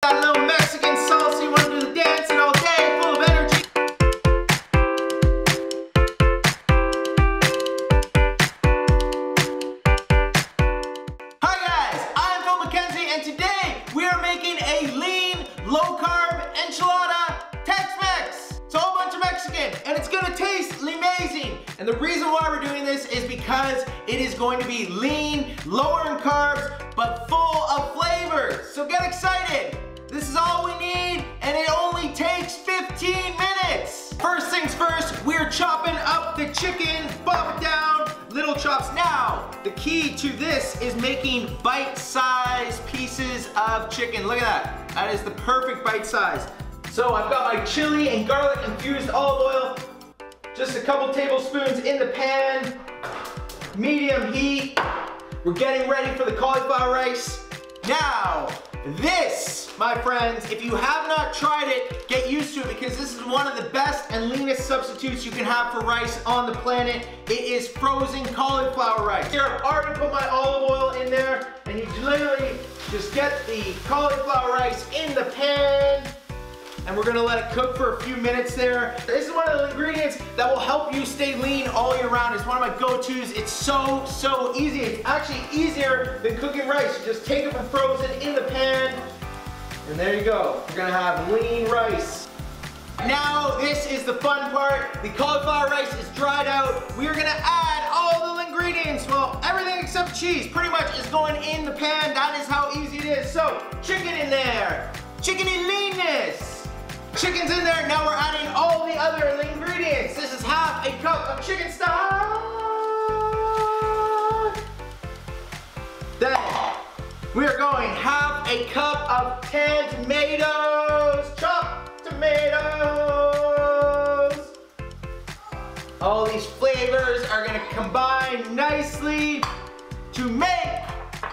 Got a little Mexican salsa, you wanna do the dancing all day, full of energy. Hi guys, I'm Phil Mackenzie, and today we are making a lean, low-carb enchilada Tex Mex. It's a whole bunch of Mexican, and it's gonna taste amazing. And the reason why we're doing this is because it is going to be lean, lower in carbs, but full of flavors. So get excited. This is all we need, and it only takes 15 minutes. First things first, we're chopping up the chicken, pop it down, little chops. Now, the key to this is making bite-sized pieces of chicken. Look at that. That is the perfect bite size. So I've got my chili and garlic infused olive oil, just a couple tablespoons in the pan, medium heat. We're getting ready for the cauliflower rice. Now, this, my friends, if you have not tried it, get used to it, because this is one of the best and leanest substitutes you can have for rice on the planet. It is frozen cauliflower rice. Here, I've already put my olive oil in there, and you literally just get the cauliflower rice in the pan, and we're gonna let it cook for a few minutes there. This is one of the ingredients that will help you stay lean all year round. It's one of my go-tos. It's so easy. It's actually easier than cooking rice. You just take it from frozen in the pan, and there you go. You're gonna have lean rice. Now, this is the fun part. The cauliflower rice is dried out. We are gonna add all the ingredients. Well, everything except cheese pretty much is going in the pan. That is how easy it is. So, chicken in there. Chicken and leanness. Chicken's in there, now we're adding all the other ingredients. This is half a cup of chicken stock. Then, we are going half a cup of canned tomatoes, chopped tomatoes. All these flavors are gonna combine nicely to make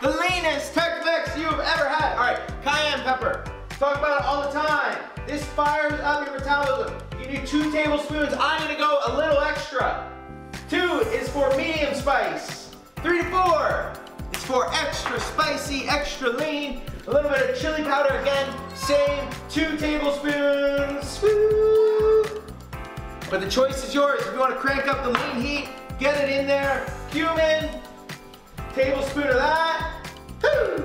the leanest Tex Mex you've ever had. All right, cayenne pepper, talk about it all the time. This fires up your metabolism. You need 2 tablespoons. I'm gonna go a little extra. 2 is for medium spice. 3 to 4 is for extra spicy, extra lean. A little bit of chili powder again, same, 2 tablespoons. Woo! But the choice is yours. If you wanna crank up the lean heat, get it in there. Cumin, tablespoon of that. Woo!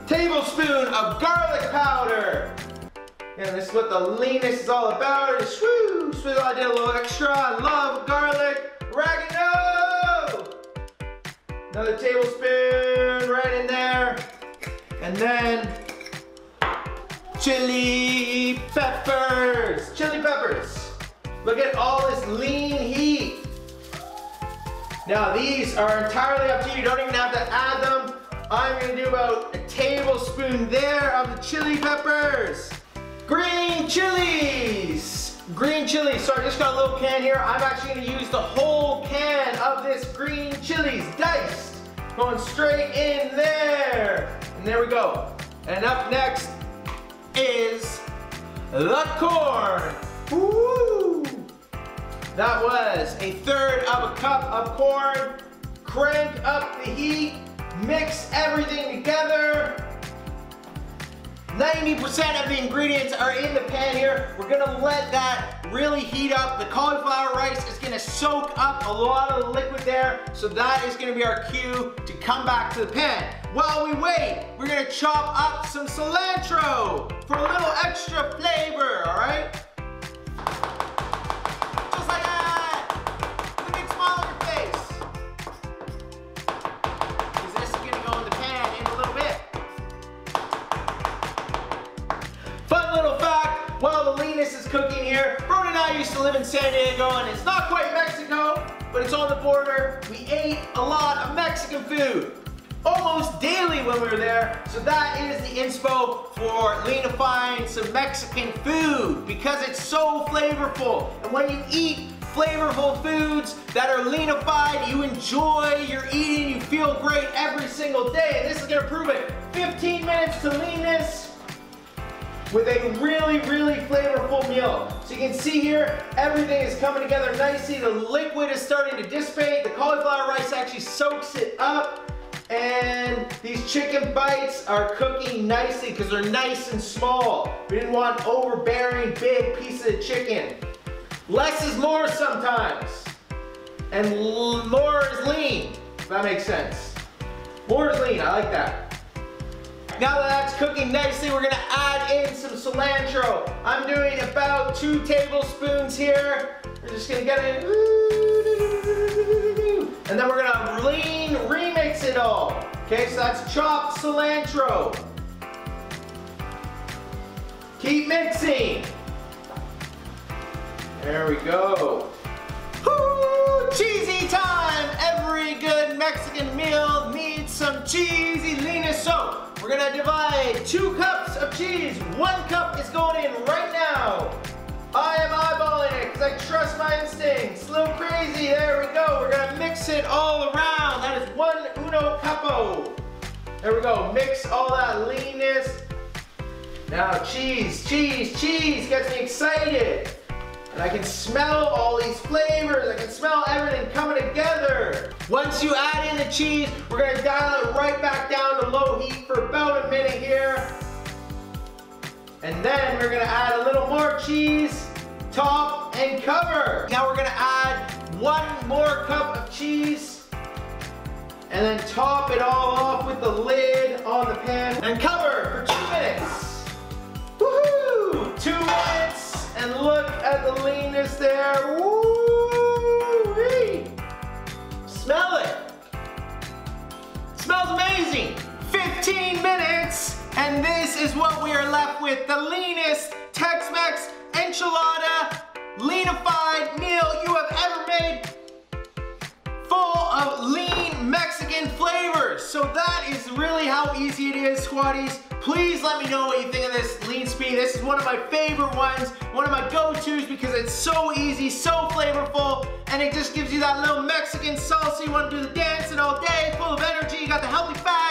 Tablespoon of garlic powder. And this is what the leanness is all about. Just whoo, so I did a little extra. I love garlic. Oregano. Another tablespoon right in there. And then chili peppers. Chili peppers. Look at all this lean heat. Now these are entirely up to you. You don't even have to add them. I'm gonna do about a tablespoon there of the chili peppers. Green chilies! Green chilies. So I just got a little can here. I'm actually gonna use the whole can of this green chilies, diced. Going straight in there. And there we go. And up next is the corn. Woo! That was a 1/3 of a cup of corn. Crank up the heat, mix everything together. 90% of the ingredients are in the pan here. We're gonna let that really heat up. The cauliflower rice is gonna soak up a lot of the liquid there, so that is gonna be our cue to come back to the pan. While we wait, we're gonna chop up some cilantro for a little extra flavor, all right? Just like that. With a big smile on your face. Because this is gonna go in the pan in a little bit. Fun little fact, while the leanness is cooking here, Brody and I used to live in San Diego, and it's not quite Mexico, but it's on the border. We ate a lot of Mexican food, almost daily when we were there. So that is the inspo for leanifying some Mexican food, because it's so flavorful. And when you eat flavorful foods that are leanified, you enjoy your eating, you feel great every single day. And this is gonna prove it. 15 minutes to leanness with a really flavorful meal. So you can see here, everything is coming together nicely. The liquid is starting to dissipate. The cauliflower rice actually soaks it up. And these chicken bites are cooking nicely because they're nice and small. We didn't want overbearing big pieces of chicken. Less is more sometimes. And more is lean, if that makes sense. More is lean, I like that. Now that that's cooking nicely, we're gonna add in some cilantro. I'm doing about 2 tablespoons here. We're just gonna get it. And then we're gonna lean remix it all. Okay, so that's chopped cilantro. Keep mixing. There we go. Woo, cheesy time! Every good Mexican meal needs some cheesy leanness. So we're gonna divide 2 cups of cheese. 1 cup is going in right now. I am eyeballing it because I trust my instincts. A little crazy, there we go. We're gonna mix it all around. That is 1 uno capo. There we go, mix all that leanness. Now cheese, cheese, cheese gets me excited. And I can smell all these flavors. I can smell everything coming together. Once you add in the cheese, we're gonna dial it right back down to low heat for about a minute here. And then we're gonna add a little more cheese, top and cover. Now we're gonna add 1 more cup of cheese and then top it all off with the lid on the pan and cover for 2 minutes. Woohoo! 2 minutes. And look at the leanness there. Woo-wee. Smell it. Smells amazing. 15 minutes, and this is what we are left with. The leanest Tex Mex enchilada leanified meal you have ever made, full of lean Mexican flavors. So that is really how easy it is, Squadies. Please let me know what you think of this lean speed. This is one of my favorite ones, one of my go-tos because it's so easy, so flavorful, and it just gives you that little Mexican salsa. You want to do the dancing all day, full of energy. You got the healthy fat.